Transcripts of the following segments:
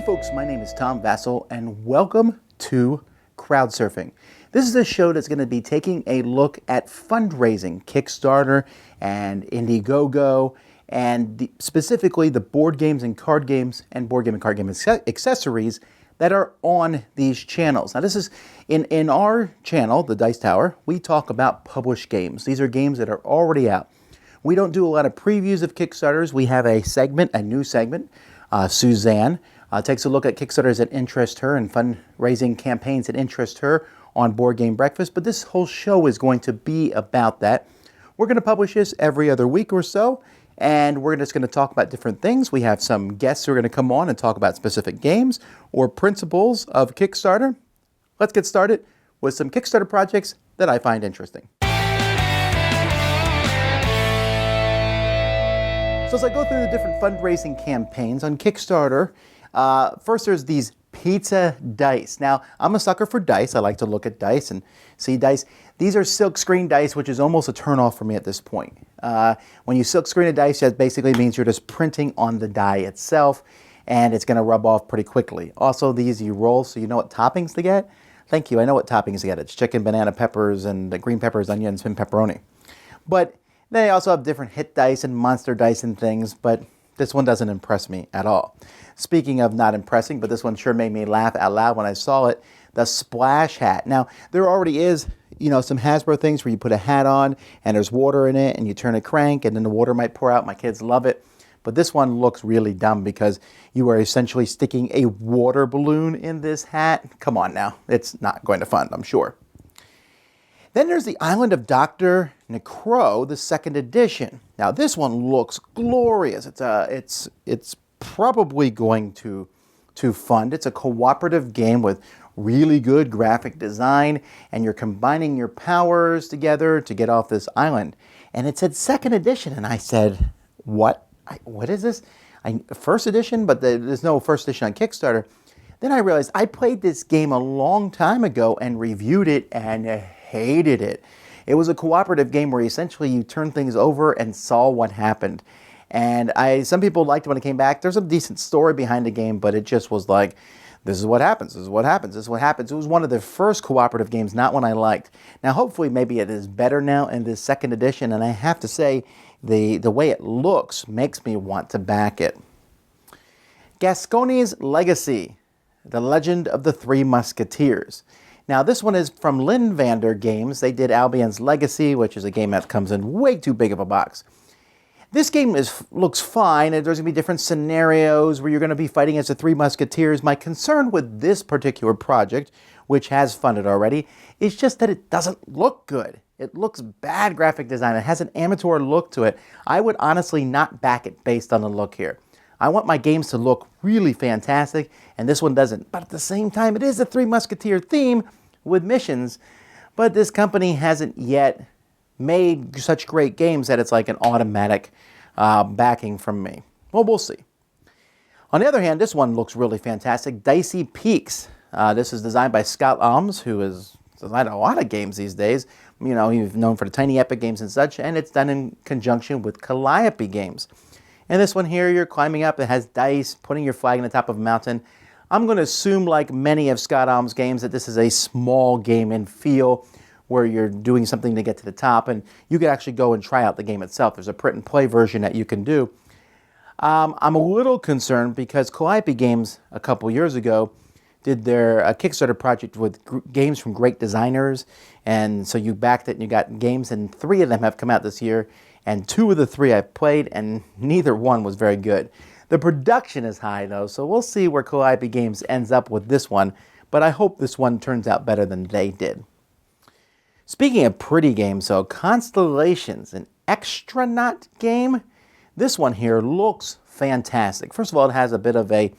folks, my name is Tom Vassell and welcome to Crowdsurfing. This is a show that's going to be taking a look at fundraising, Kickstarter and Indiegogo, and specifically the board games and card games and board game and card game accessories that are on these channels. Now this is, in our channel, the Dice Tower, we talk about published games. These are games that are already out. We don't do a lot of previews of Kickstarters. We have a segment, a new segment, Suzanne, takes a look at Kickstarters that interest her and fundraising campaigns that interest her on Board Game Breakfast, but this whole show is going to be about that. We're going to publish this every other week or so, and we're just going to talk about different things. We have some guests who are going to come on and talk about specific games or principles of Kickstarter. Let's get started with some Kickstarter projects that I find interesting. So as I go through the different fundraising campaigns on Kickstarter, first there's these pizza dice. Now, I'm a sucker for dice. I like to look at dice and see dice. These are silk screen dice, which is almost a turnoff for me at this point. When you silk screen a dice, that basically means you're just printing on the die itself, and it's going to rub off pretty quickly. Also, these you roll, so you know what toppings to get. Thank you. I know what toppings to get. It's chicken, banana, peppers, and green peppers, onions, and pepperoni. But they also have different hit dice and monster dice and things, but this one doesn't impress me at all. Speaking of not impressing, but this one sure made me laugh out loud when I saw it, the splash hat. Now, there already is, some Hasbro things where you put a hat on and there's water in it and you turn a crank and then the water might pour out. My kids love it. But this one looks really dumb because you are essentially sticking a water balloon in this hat. Come on now. It's not going to fun, I'm sure. Then there's the Island of Dr. Necro, the second edition. Now this one looks glorious. It's probably going to fund. It's a cooperative game with really good graphic design, and you're combining your powers together to get off this island. And it said second edition, and I said, what? What is this? First edition, but there's no first edition on Kickstarter. Then I realized I played this game a long time ago and reviewed it and hated it. It was a cooperative game where essentially you turn things over and saw what happened. And some people liked it when it came back. There's a decent story behind the game, but it just was like, this is what happens, this is what happens, this is what happens. It was one of the first cooperative games, not one I liked. Now hopefully maybe it is better now in this second edition, and I have to say the way it looks makes me want to back it. Gascony's Legacy, The Legend of the Three Musketeers. Now this one is from Linvander Games. They did Albion's Legacy, which is a game that comes in way too big of a box. This game looks fine, and there's going to be different scenarios where you're going to be fighting as the Three Musketeers. My concern with this particular project, which has funded already, is just that it doesn't look good. It looks bad graphic design. It has an amateur look to it. I would honestly not back it based on the look here. I want my games to look really fantastic, and this one doesn't. But at the same time, it is a Three Musketeer theme with missions, but this company hasn't yet made such great games that it's like an automatic backing from me. Well, we'll see. On the other hand, this one looks really fantastic. Dicey Peaks. This is designed by Scott Alms, who has designed a lot of games these days. He's known for the Tiny Epic games and such, and it's done in conjunction with Calliope Games. And this one here, you're climbing up. It has dice, putting your flag on the top of a mountain. I'm going to assume, like many of Scott Alms' games, that this is a small game in feel where you're doing something to get to the top, and you can actually go and try out the game itself. There's a print and play version that you can do. I'm a little concerned because Calliope Games a couple years ago did their Kickstarter project with games from great designers, and so you backed it and you got games, and 3 of them have come out this year, and 2 of the 3 I've played, and neither one was very good. The production is high though, so we'll see where Calliope Games ends up with this one, but I hope this one turns out better than they did. Speaking of pretty games, so Constellations, an Extranaut game. This one here looks fantastic. First of all, it has a bit of a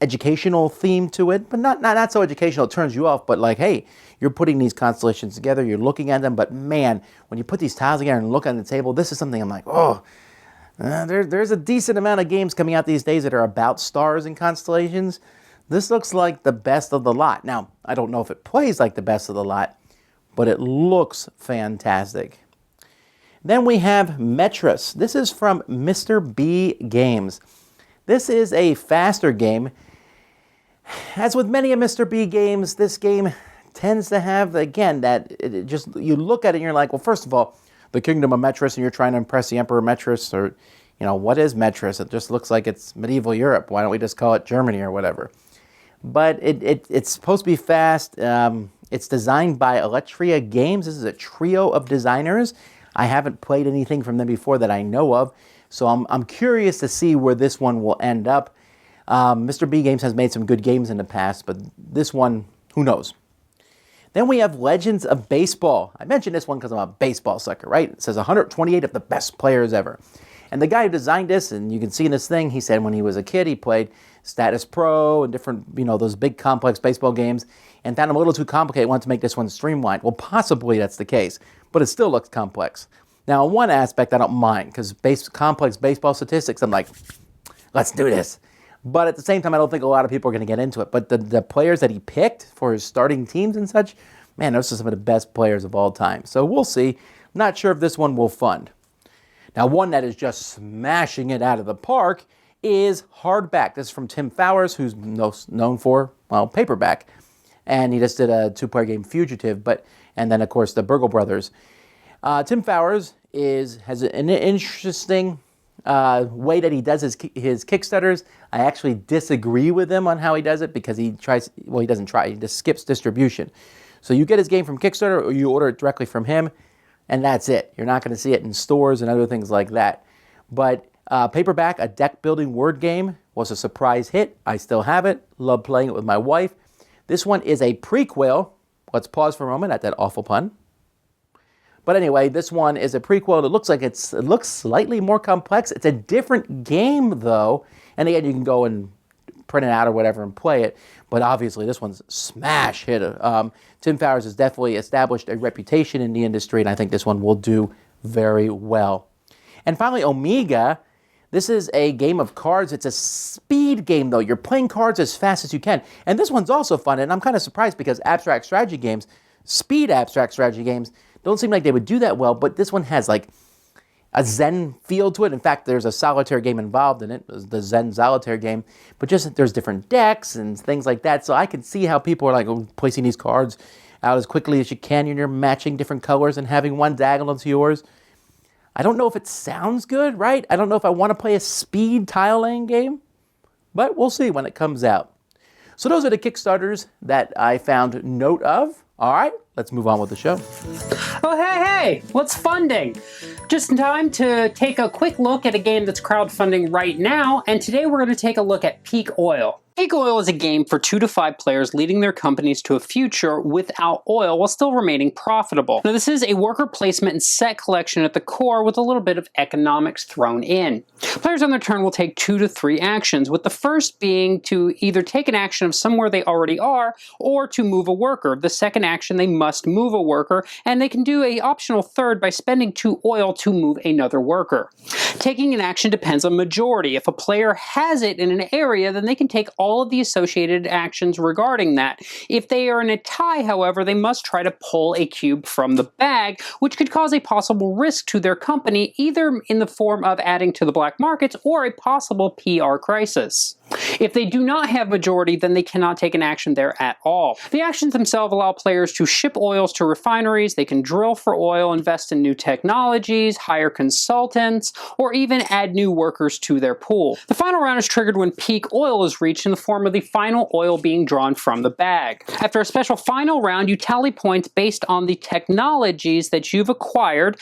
educational theme to it, but not so educational it turns you off, but like, hey, you're putting these constellations together, you're looking at them, but man, when you put these tiles together and look on the table, this is something I'm like, oh, there's a decent amount of games coming out these days that are about stars and constellations. This looks like the best of the lot. Now, I don't know if it plays like the best of the lot, but it looks fantastic. Then we have Metris. This is from Mr. B Games. This is a faster game. As with many of Mr. B games, this game tends to have, again, that it just, you look at it and you're like, well, first of all, the Kingdom of Metris, and you're trying to impress the Emperor Metris, or, you know, what is Metris? It just looks like it's medieval Europe. Why don't we just call it Germany or whatever? But it's supposed to be fast. It's designed by Electria Games. This is a trio of designers. I haven't played anything from them before that I know of, so I'm curious to see where this one will end up. Mr. B Games has made some good games in the past, but this one, who knows? Then we have Legends of Baseball. I mentioned this one because I'm a baseball sucker, right? It says 128 of the best players ever. And the guy who designed this, and you can see in this thing, he said when he was a kid, he played Status Pro and different, you know, those big complex baseball games, and found them a little too complicated, wanted to make this one streamlined. Well, possibly that's the case, but it still looks complex. Now, in one aspect, I don't mind, because complex baseball statistics, I'm like, let's do this. But at the same time, I don't think a lot of people are going to get into it. But the players that he picked for his starting teams and such, man, those are some of the best players of all time. So we'll see. Not sure if this one will fund. Now, one that is just smashing it out of the park is Hardback. This is from Tim Fowers, who's known for, well, Paperback. And he just did a 2-player game, Fugitive, and then, of course, the Burgle Brothers. Tim Fowers has an interesting way that he does his Kickstarters. I actually disagree with him on how he does it, because he doesn't try, he just skips distribution. So you get his game from Kickstarter, or you order it directly from him, and that's it. You're not going to see it in stores and other things like that. But Paperback, a deck-building word game, was a surprise hit. I still have it. Love playing it with my wife. This one is a prequel. Let's pause for a moment at that awful pun. But anyway, this one is a prequel. It looks slightly more complex. It's a different game, though. And again, you can go and print it out or whatever and play it. But obviously, this one's smash hit. Tim Fowers has definitely established a reputation in the industry, and I think this one will do very well. And finally, Omega. This is a game of cards. It's a speed game, though. You're playing cards as fast as you can. And this one's also fun, and I'm kind of surprised because abstract strategy games, speed abstract strategy games, don't seem like they would do that well, but this one has like a Zen feel to it. In fact, there's a solitaire game involved in it, the Zen solitaire game, but just there's different decks and things like that. So I can see how people are like placing these cards out as quickly as you can, and you're matching different colors and having one diagonal to yours. I don't know if it sounds good, right? I don't know if I want to play a speed tile laying game, but we'll see when it comes out. So those are the Kickstarters that I found note of. All right, let's move on with the show. Oh, hey, what's funding? Just in time to take a quick look at a game that's crowdfunding right now, and today we're going to take a look at Peak Oil. Peak Oil is a game for 2 to 5 players leading their companies to a future without oil while still remaining profitable. Now, this is a worker placement and set collection at the core with a little bit of economics thrown in. Players on their turn will take 2 to 3 actions, with the first being to either take an action of somewhere they already are or to move a worker. The second action, they must move a worker, and they can do an optional third by spending 2 oil to move another worker. Taking an action depends on majority. If a player has it in an area, then they can take all of the associated actions regarding that. If they are in a tie, however, they must try to pull a cube from the bag, which could cause a possible risk to their company, either in the form of adding to the black markets or a possible PR crisis. If they do not have majority, then they cannot take an action there at all. The actions themselves allow players to ship oils to refineries, they can drill for oil, invest in new technologies, hire consultants, or even add new workers to their pool. The final round is triggered when peak oil is reached in the form of the final oil being drawn from the bag. After a special final round, you tally points based on the technologies that you've acquired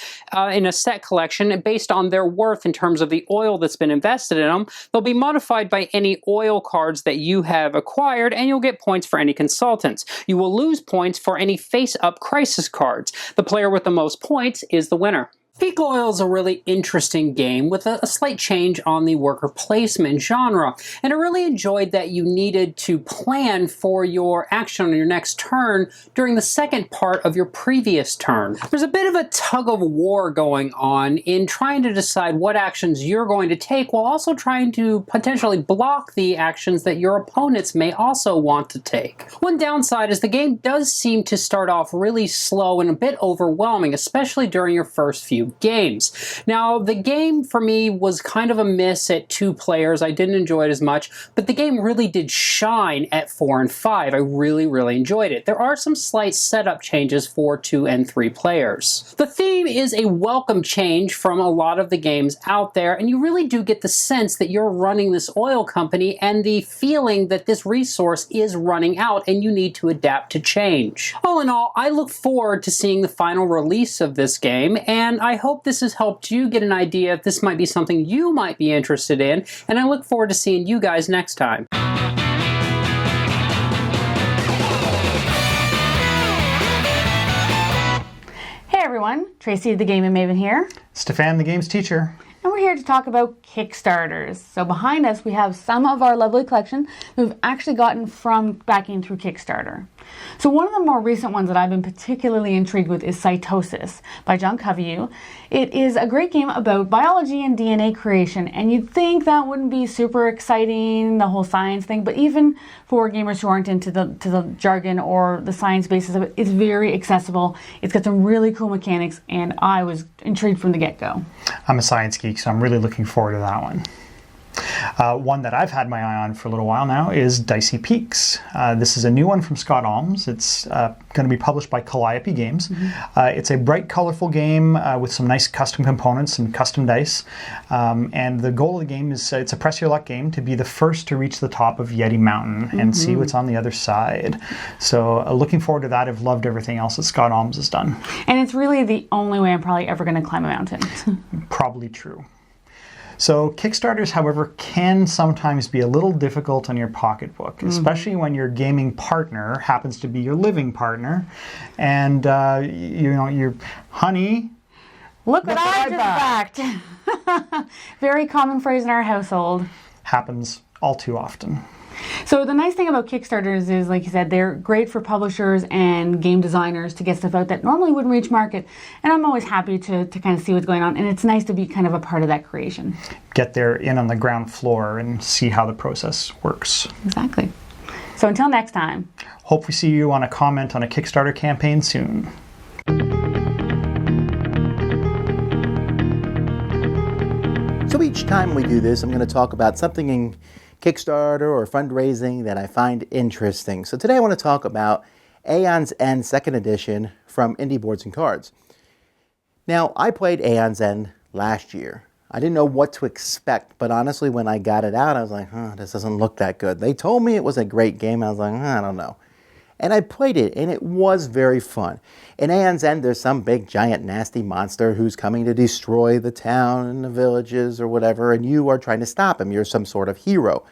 in a set collection, and based on their worth in terms of the oil that's been invested in them. They'll be modified by any oil cards that you have acquired, and you'll get points for any consultants. You will lose points for any face-up crisis cards. The player with the most points is the winner. Peak Oil is a really interesting game with a slight change on the worker placement genre, and I really enjoyed that you needed to plan for your action on your next turn during the second part of your previous turn. There's a bit of a tug of war going on in trying to decide what actions you're going to take while also trying to potentially block the actions that your opponents may also want to take. One downside is the game does seem to start off really slow and a bit overwhelming, especially during your first few value games. Now, the game for me was kind of a miss at 2 players. I didn't enjoy it as much, but the game really did shine at 4 and 5. I really, really enjoyed it. There are some slight setup changes for 2 and 3 players. The theme is a welcome change from a lot of the games out there, and you really do get the sense that you're running this oil company and the feeling that this resource is running out and you need to adapt to change. All in all, I look forward to seeing the final release of this game, and I hope this has helped you get an idea if this might be something you might be interested in, and I look forward to seeing you guys next time. Hey everyone, Tracy the Gaming Maven here. Stefan, the games teacher. And we're here to talk about Kickstarters. So behind us we have some of our lovely collection that we've actually gotten from backing through Kickstarter. So one of the more recent ones that I've been particularly intrigued with is Cytosis by John Coveyou. It is a great game about biology and DNA creation, and you'd think that wouldn't be super exciting, the whole science thing, but even for gamers who aren't into the jargon or the science basis of it, it's very accessible. It's got some really cool mechanics, and I was intrigued from the get-go. I'm a science geek, so I'm really looking forward to that one. One that I've had my eye on for a little while now is Dicey Peaks. This is a new one from Scott Alms. It's going to be published by Calliope Games. It's a bright, colorful game with some nice custom components and custom dice. And the goal of the game is it's a press your luck game to be the first to reach the top of Yeti Mountain and see what's on the other side. So looking forward to that. I've loved everything else that Scott Alms has done. And it's really the only way I'm probably ever going to climb a mountain. Probably true. So Kickstarters, however, can sometimes be a little difficult on your pocketbook, especially when your gaming partner happens to be your living partner, and your honey. Look what I just backed. Very common phrase in our household. Happens all too often. So the nice thing about Kickstarters is, like you said, they're great for publishers and game designers to get stuff out that normally wouldn't reach market. And I'm always happy to kind of see what's going on. And it's nice to be kind of a part of that creation. Get there in on the ground floor and see how the process works. Exactly. So until next time. Hope we see you on a comment on a Kickstarter campaign soon. So each time we do this, I'm going to talk about something in Kickstarter or fundraising that I find interesting. So today I want to talk about Aeon's End 2nd Edition from Indie Boards and Cards. Now, I played Aeon's End last year. I didn't know what to expect, but honestly, when I got it out, I was like, this doesn't look that good. They told me it was a great game. I was like, I don't know. And I played it, and it was very fun. In Aeon's End, there's some big, giant, nasty monster who's coming to destroy the town and the villages or whatever, and you are trying to stop him. You're some sort of hero.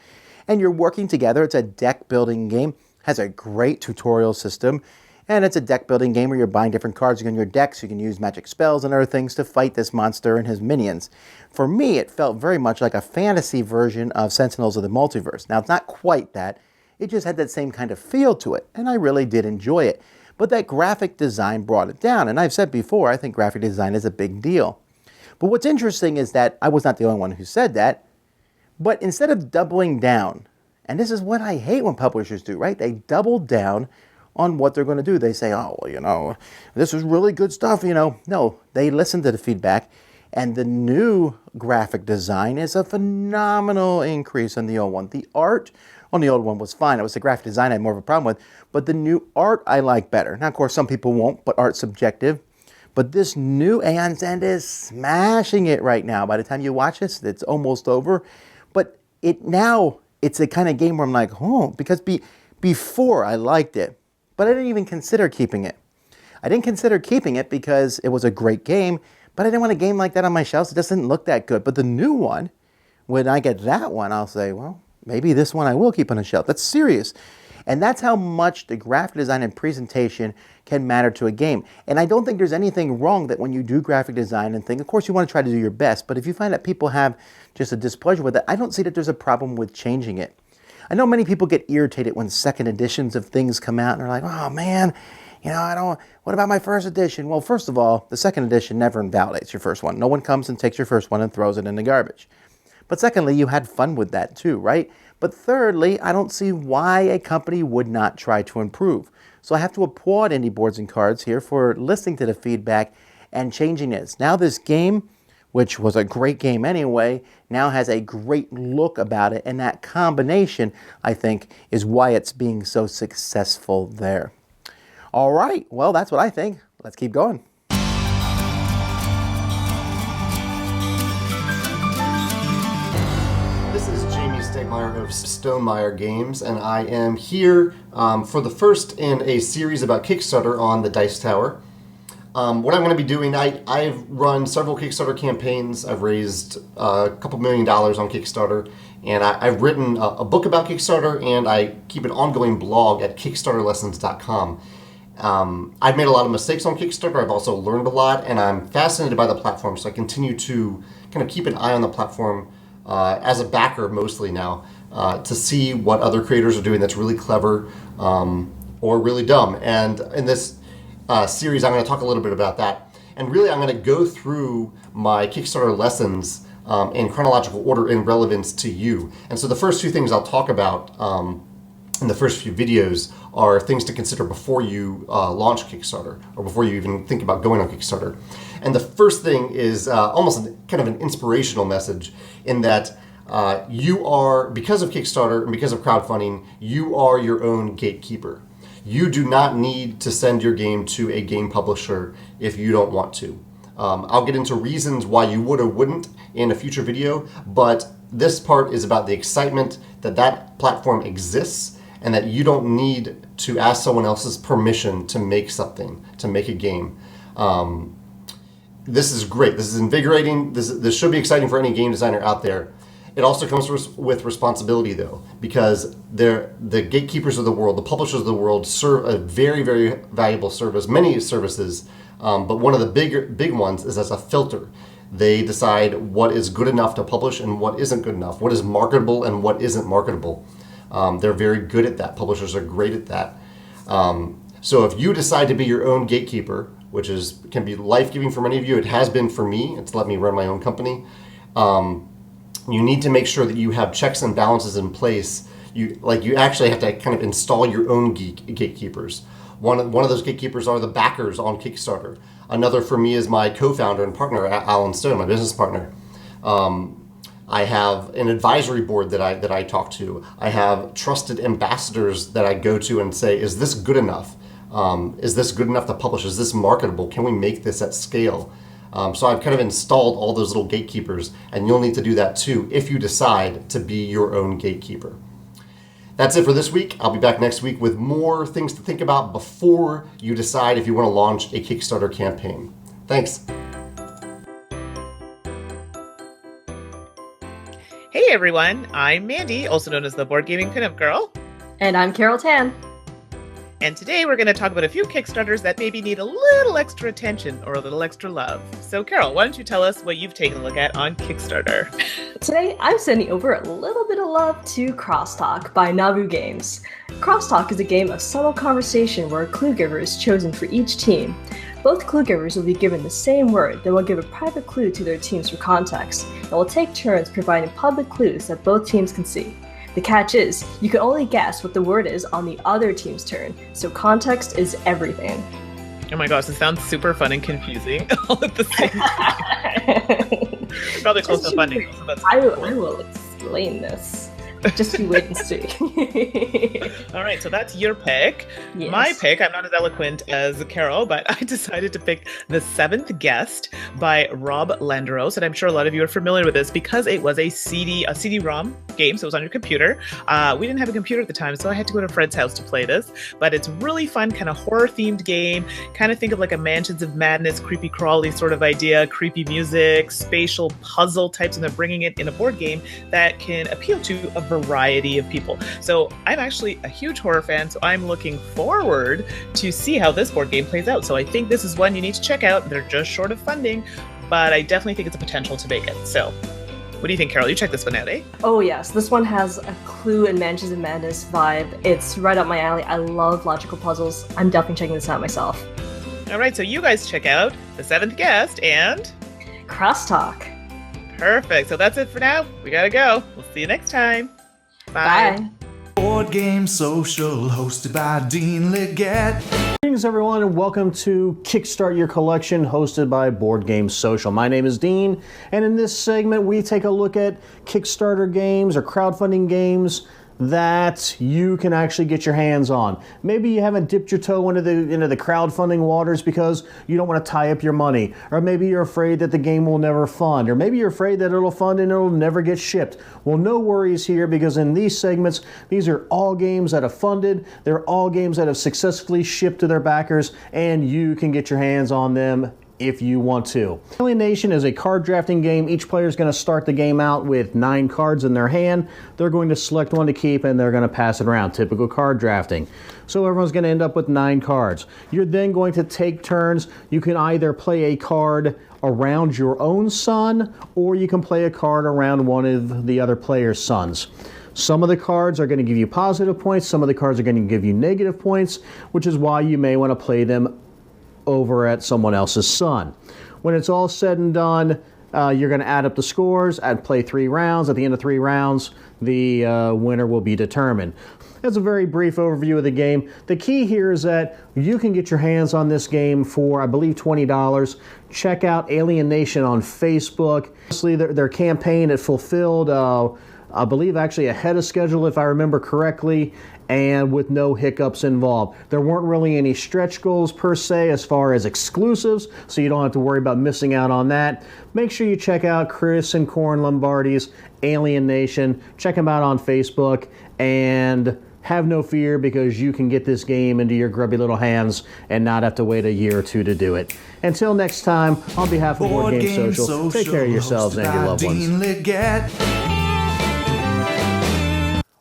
And you're working together. It's a deck-building game. Has a great tutorial system. And it's a deck-building game where you're buying different cards in your decks. You can use magic spells and other things to fight this monster and his minions. For me, it felt very much like a fantasy version of Sentinels of the Multiverse. Now, it's not quite that. It just had that same kind of feel to it, and I really did enjoy it. But that graphic design brought it down, and I've said before, I think graphic design is a big deal. But what's interesting is that I was not the only one who said that, but instead of doubling down, and this is what I hate when publishers do, right? They double down on what they're going to do. They say, oh, well, this is really good stuff, No, they listen to the feedback, and the new graphic design is a phenomenal increase on the old one. The art on the old one was fine. It was the graphic design I had more of a problem with. But the new art I like better. Now, of course, some people won't, but art's subjective. But this new Aeon's End is smashing it right now. By the time you watch this, it's almost over. But it's a kind of game where I'm like, because before I liked it, but I didn't even consider keeping it. I didn't consider keeping it because it was a great game, but I didn't want a game like that on my shelves. It just didn't look that good. But the new one, when I get that one, I'll say, well, maybe this one I will keep on a shelf. That's serious. And that's how much the graphic design and presentation can matter to a game. And I don't think there's anything wrong that when you do graphic design and things, of course you want to try to do your best, but if you find that people have just a displeasure with it, I don't see that there's a problem with changing it. I know many people get irritated when second editions of things come out and they're like, oh man, what about my first edition? Well, first of all, the second edition never invalidates your first one. No one comes and takes your first one and throws it in the garbage. But secondly, you had fun with that too, right? But thirdly, I don't see why a company would not try to improve. So I have to applaud Indie Boards and Cards here for listening to the feedback and changing it. Now this game, which was a great game anyway, now has a great look about it, and that combination, I think, is why it's being so successful there. All right, well, that's what I think. Let's keep going. This is Jamey Stegmaier of Stegmaier Games, and I am here for the first in a series about Kickstarter on the Dice Tower. What I'm going to be doing, I've run several Kickstarter campaigns. I've raised a couple $1 million on Kickstarter, and I've written a book about Kickstarter, and I keep an ongoing blog at KickstarterLessons.com. I've made a lot of mistakes on Kickstarter. I've also learned a lot, and I'm fascinated by the platform, so I continue to kind of keep an eye on the platform as a backer mostly now to see what other creators are doing that's really clever or really dumb. And in this series, I'm going to talk a little bit about that. And really, I'm going to go through my Kickstarter lessons in chronological order in relevance to you. And so the first two things I'll talk about in the first few videos are things to consider before you launch Kickstarter or before you even think about going on Kickstarter. And the first thing is almost kind of an inspirational message in that you are, because of Kickstarter and because of crowdfunding, you are your own gatekeeper. You do not need to send your game to a game publisher if you don't want to. I'll get into reasons why you would or wouldn't in a future video, but this part is about the excitement that that platform exists and that you don't need to ask someone else's permission to make something, to make a game. This is great. This is invigorating. This should be exciting for any game designer out there. It also comes with responsibility, though, because the gatekeepers of the world, the publishers of the world, serve a very, very valuable service, many services, but one of the big ones is as a filter. They decide what is good enough to publish and what isn't good enough, what is marketable and what isn't marketable. They're very good at that. Publishers are great at that. So if you decide to be your own gatekeeper, which can be life-giving for many of you, it has been for me. It's let me run my own company. You need to make sure that you have checks and balances in place. You actually have to kind of install your own gatekeepers. One of those gatekeepers are the backers on Kickstarter. Another for me is my co-founder and partner, Alan Stone, my business partner. I have an advisory board that I talk to. I have trusted ambassadors that I go to and say, is this good enough? Is this good enough to publish? Is this marketable? Can we make this at scale? So I've kind of installed all those little gatekeepers, and you'll need to do that too if you decide to be your own gatekeeper. That's it for this week. I'll be back next week with more things to think about before you decide if you want to launch a Kickstarter campaign. Thanks. Hey everyone, I'm Mandy, also known as the Board Gaming Pinup Girl. And I'm Carol Tan. And today we're going to talk about a few Kickstarters that maybe need a little extra attention or a little extra love. So Carol, why don't you tell us what you've taken a look at on Kickstarter? Today I'm sending over a little bit of love to Crosstalk by Nabu Games. Crosstalk is a game of subtle conversation where a clue giver is chosen for each team. Both clue givers will be given the same word, then will give a private clue to their teams for context, and will take turns providing public clues that both teams can see. The catch is, you can only guess what the word is on the other team's turn, so context is everything. Oh my gosh, this sounds super fun and confusing all at the same time. Probably close to funding. So that's I cool. will explain this. Just you wait and see. All right, so that's your pick. Yes. My pick, I'm not as eloquent as Carol, but I decided to pick The Seventh Guest by Rob Landeros, and I'm sure a lot of you are familiar with this because it was a CD-ROM game, so it was on your computer. We didn't have a computer at the time, so I had to go to a friend's house to play this, but it's really fun, kind of horror-themed game. Kind of think of like a Mansions of Madness, creepy crawly sort of idea, creepy music, spatial puzzle types, and they're bringing it in a board game that can appeal to a variety of people. So I'm actually a huge horror fan, so I'm looking forward to see how this board game plays out. So I think this is one you need to check out. They're just short of funding, but I definitely think it's a potential to make it. So what do you think, Carol? You check this one out, eh? Oh yes, this one has a Clue and Mansions of Madness vibe. It's right up my alley. I love logical puzzles. I'm definitely checking this out myself. All right, so you guys check out The Seventh Guest and Crosstalk. Perfect. So that's it for now. We gotta go. We'll see you next time. Bye. Bye. Board Game Social, hosted by Dean Liggett. Greetings everyone and welcome to Kickstart Your Collection, hosted by Board Game Social. My name is Dean, and in this segment we take a look at Kickstarter games or crowdfunding games that you can actually get your hands on. Maybe you haven't dipped your toe into the crowdfunding waters because you don't want to tie up your money, or maybe you're afraid that the game will never fund, or maybe you're afraid that it'll fund and it'll never get shipped. Well, no worries here, because in these segments, these are all games that have funded, they're all games that have successfully shipped to their backers, and you can get your hands on them if you want to. Alien Nation is a card drafting game. Each player is going to start the game out with 9 cards in their hand. They're going to select one to keep and they're going to pass it around. Typical card drafting. So everyone's going to end up with 9 cards. You're then going to take turns. You can either play a card around your own son, or you can play a card around one of the other player's sons. Some of the cards are going to give you positive points. Some of the cards are going to give you negative points, which is why you may want to play them over at someone else's son. When it's all said and done, you're going to add up the scores and play 3 rounds. At the end of 3 rounds, the winner will be determined. That's a very brief overview of the game. The key here is that you can get your hands on this game for, I believe, $20. Check out Alien Nation on Facebook. Honestly, their campaign had fulfilled, I believe, actually ahead of schedule, if I remember correctly, and with no hiccups involved. There weren't really any stretch goals per se as far as exclusives, so you don't have to worry about missing out on that. Make sure you check out Chris and Corin Lombardi's Alien Nation. Check them out on Facebook, and have no fear, because you can get this game into your grubby little hands and not have to wait a year or 2 to do it. Until next time, on behalf of Board Game Social, take care of yourselves and your loved ones.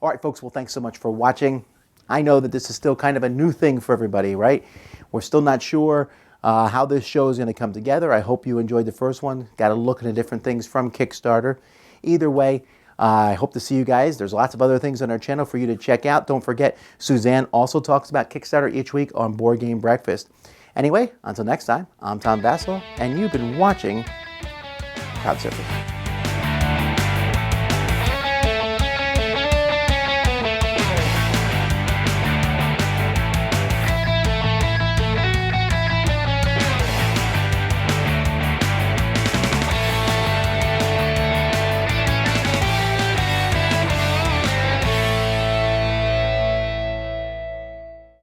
All right, folks, well, thanks so much for watching. I know that this is still kind of a new thing for everybody, right? We're still not sure how this show is going to come together. I hope you enjoyed the first one. Got to look into different things from Kickstarter. Either way, I hope to see you guys. There's lots of other things on our channel for you to check out. Don't forget, Suzanne also talks about Kickstarter each week on Board Game Breakfast. Anyway, until next time, I'm Tom Bassel, and you've been watching Crowd Surfing.